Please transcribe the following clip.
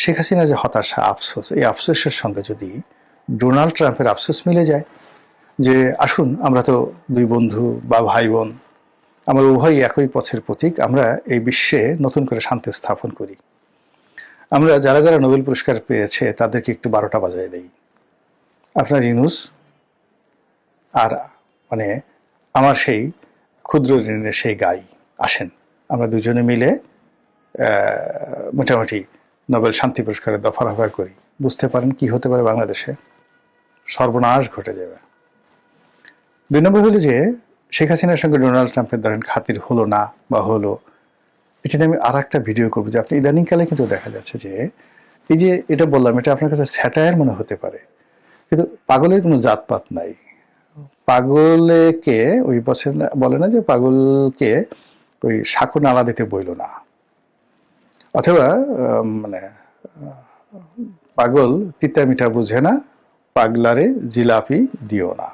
শেখ হাসিনার যে হতাশা, আফসোস, এই আফসোসের সঙ্গে যদি ডোনাল্ড ট্রাম্পের আফসোস মিলে যায় যে আসুন আমরা তো দুই বন্ধু বা ভাই বোন, আমরা উভয়ই একই পথের প্রতীক, আমরা এই বিশ্বে নতুন করে শান্তি স্থাপন করি, আমরা যারা যারা নোবেল পুরস্কার পেয়েছে তাদেরকে একটু 12টা বাজায় দেই, আপনার ইউনুস আর মানে আমার সেই ক্ষুদ্র ঋণের সেই গাই আসেন, আমরা দুজনে মিলে মোটামুটি নোবেল শান্তি পুরস্কারের দফা রফা করি। বুঝতে পারেন কি হতে পারে বাংলাদেশে? সর্বনাশ ঘটে যাবে। 2 নম্বর হলো যে শেখ হাসিনার সঙ্গে ডোনাল্ড ট্রাম্পের ধরেন খাতির হলো না বা হলো, এটা নিয়ে আমি আর একটা ভিডিও করবো যে আপনি ইদানিংকালে কিন্তু দেখা যাচ্ছে যে এই যে এটা বললাম এটা আপনার কাছে স্যাটায়ার মনে হতে পারে, কিন্তু পাগলের কোনো জাতপাত নাই। পাগলেকে ওই বলে না যে পাগলকে ওই সাঁকো নালা দিতে বইল না, অথবা মানে পাগল তিতা মিঠা বুঝে না, পাগলারে জিলাপি দিও না।